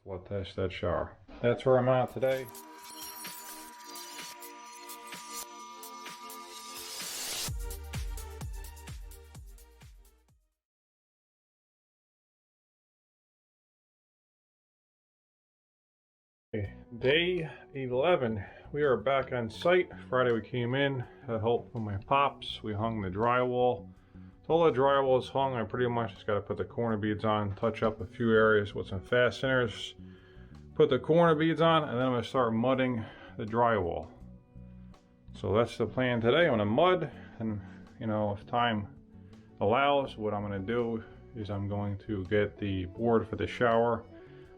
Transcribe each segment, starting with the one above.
flood test that shower. That's where I'm at today. Day 11, we are back on site. Friday we came in, had help from my pops. We hung the drywall. So all the drywall is hung. I pretty much just got to put the corner beads on, touch up a few areas with some fasteners, put the corner beads on, and then I'm going to start mudding the drywall. So that's the plan today. I'm going to mud, and you know, if time allows, what I'm going to do is I'm going to get the board for the shower,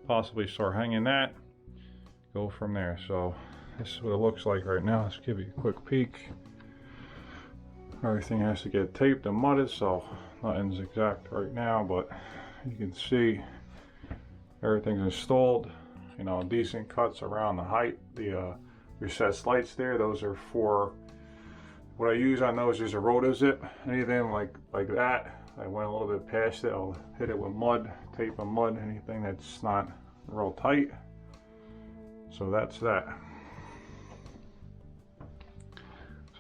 possibly start hanging that, go from there. So this is what it looks like right now. Let's give you a quick peek. Everything has to get taped and mudded, so nothing's exact right now, but you can see everything's installed. You know, decent cuts around the height. The recessed lights there, those are for what I use on those is a roto zip. Anything like that, I went a little bit past it, I'll hit it with mud, tape and mud, anything that's not real tight. So that's that.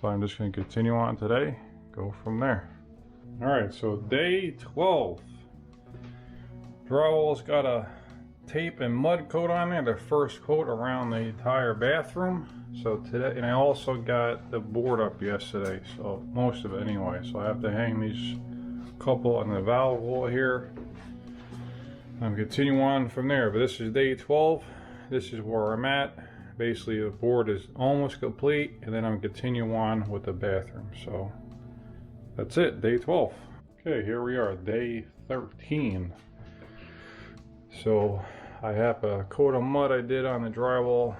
So I'm just going to continue on today, go from there. Alright, so day 12. Drywall's got a tape and mud coat on there, the first coat around the entire bathroom. So today, and I also got the board up yesterday, so most of it anyway. So I have to hang these couple on the valve wall here. I'm continuing on from there, but this is day 12. This is where I'm at. Basically the board is almost complete, and then I'm continuing on with the bathroom. So that's it, day 12. Okay, here we are, day 13. So I have a coat of mud I did on the drywall.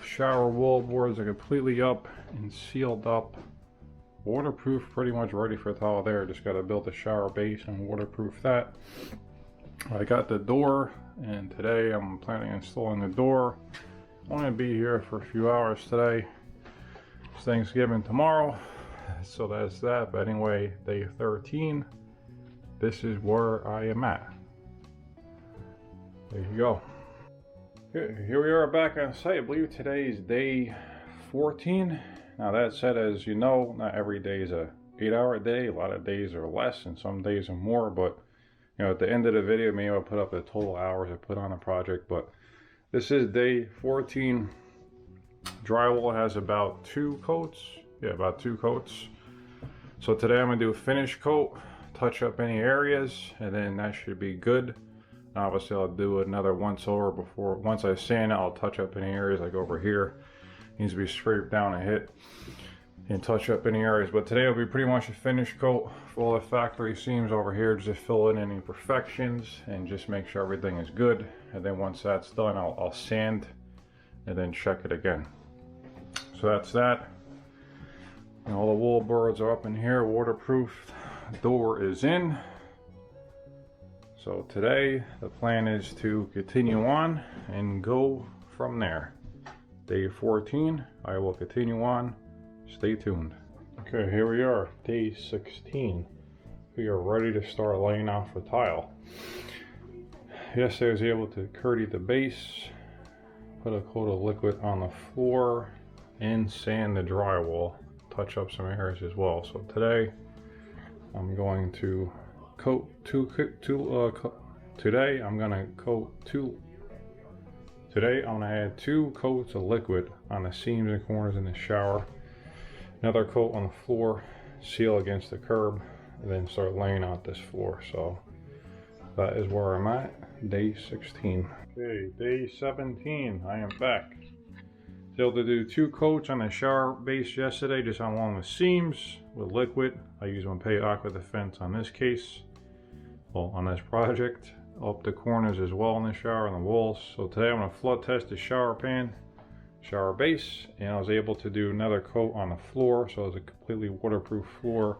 Shower wall boards are completely up and sealed up. Waterproof, pretty much ready for tile there. Just got to build a shower base and waterproof that. I got the door, and today I'm planning on installing the door. I'm going to be here for a few hours today. It's Thanksgiving tomorrow, so that's that. But anyway, day 13, this is where I am at. There you go. Okay, here we are back on site. I believe today is day 14. Now that said, as you know, not every day is a 8-hour day. A lot of days are less and some days are more, but you know, at the end of the video, maybe I'll put up the total hours I put on a project. But this is day 14. Drywall has about 2 coats. Yeah, about 2 coats. So today I'm gonna do a finish coat, touch up any areas, and then that should be good. Obviously I'll do another once over before, once I sand it, I'll touch up any areas like over here. Needs to be scraped down and hit, and touch up any areas. But today will be pretty much a finish coat for all the factory seams over here, just to fill in any imperfections and just make sure everything is good. And then once that's done, I'll sand and then check it again. So that's that. And all the wool boards are up in here, waterproof. Door is in. So today the plan is to continue on and go from there. Day 14, I will continue on. Stay tuned. Okay, here we are, day 16. We are ready to start laying out for tile. Yesterday I was able to curdy the base, put a coat of liquid on the floor, and sand the drywall, touch up some areas as well. So today I'm going to today I'm gonna add 2 coats of liquid on the seams and corners in the shower, another coat on the floor, seal against the curb, and then start laying out this floor. So that is where I'm at, day 16. Okay, day 17, I am back. Was able to do 2 coats on the shower base yesterday, just along the seams with liquid. I use Mapei Aqua Defense on this case, well, on this project, up the corners as well in the shower and the walls. So today I'm going to flood test the shower pan, shower base, and I was able to do another coat on the floor, so it's a completely waterproof floor.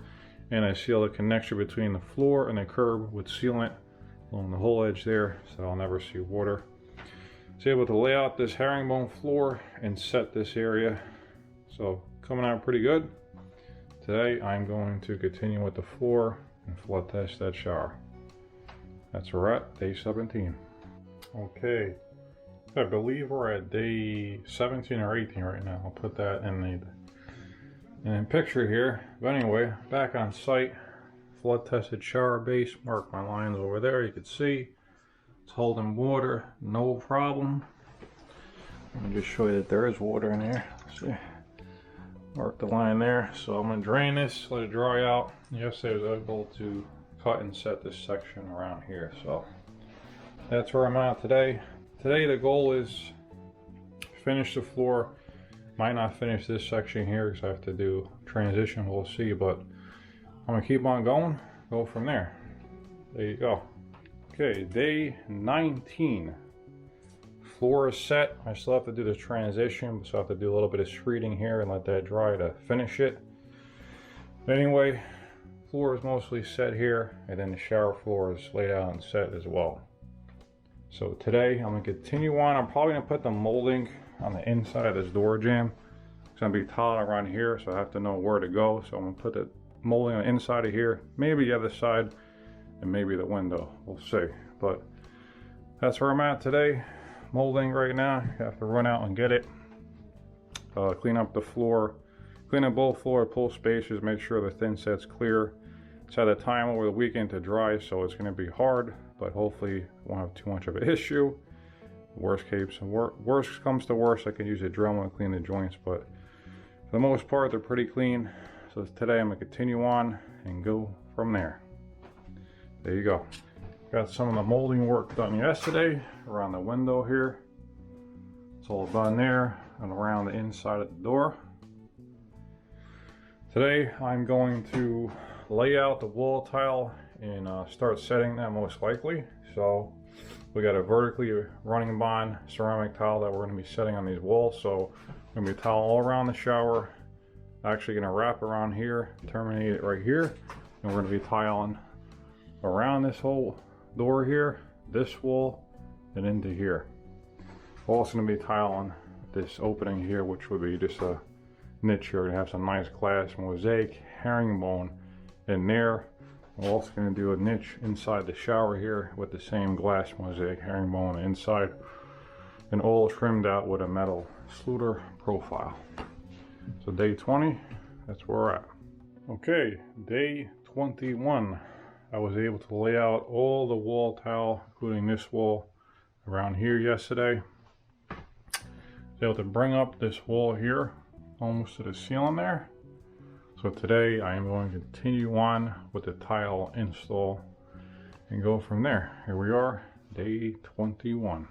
And I seal the connection between the floor and the curb with sealant along the whole edge there, so I'll never see water. I was able to lay out this herringbone floor and set this area, so coming out pretty good. Today I'm going to continue with the floor and flood test that shower. That's where we're at, day 17. Okay, I believe we're at day 17 or 18 right now. I'll put that in the picture here. But anyway, back on site. Flood tested shower base. Mark my lines over there. You can see it's holding water, no problem. Let me just show you that there is water in here. See, mark the line there. So I'm gonna drain this, let it dry out. Yesterday I was able to cut and set this section around here. So that's where I'm at today. Today the goal is finish the floor. Might not finish this section here because I have to do transition, we'll see, but I'm gonna keep on going, go from there. There you go. Okay, day 19. Floor is set. I still have to do the transition, so I have to do a little bit of screeding here and let that dry to finish it. But anyway, floor is mostly set here, and then the shower floor is laid out and set as well. So today I'm gonna continue on. I'm probably gonna put the molding on the inside of this door jamb. It's gonna be tiled around here, so I have to know where to go. So I'm gonna put the molding on the inside of here, maybe the other side, and maybe the window. We'll see. But that's where I'm at today. Molding right now. You have to run out and get it. Clean up the floor. Clean up both floor, pull spacers, make sure the thin set's clear. It's had a time over the weekend to dry, so it's going to be hard, but hopefully it won't have too much of an issue. Worst comes to worst, I can use a Dremel and clean the joints, but for the most part they're pretty clean. So today I'm going to continue on and go from there. There you go. Got some of the molding work done yesterday around the window here. It's all done there and around the inside of the door. Today I'm going to lay out the wall tile and start setting that most likely. So we got a vertically running bond ceramic tile that we're going to be setting on these walls. So I'm going to be tile all around the shower. Actually going to wrap around here, terminate it right here, and we're going to be tiling around this whole door here, this wall, and into here. We're also going to be tiling this opening here, which would be just a niche here. We're going to have some nice glass mosaic herringbone in there. We're also going to do a niche inside the shower here with the same glass mosaic herringbone inside, and all trimmed out with a metal Sluter profile. So day 20, that's where we're at. Okay, day 21. I was able to lay out all the wall tile, including this wall around here yesterday. I was able to bring up this wall here almost to the ceiling there. So today I am going to continue on with the tile install and go from there. Here we are, day 21.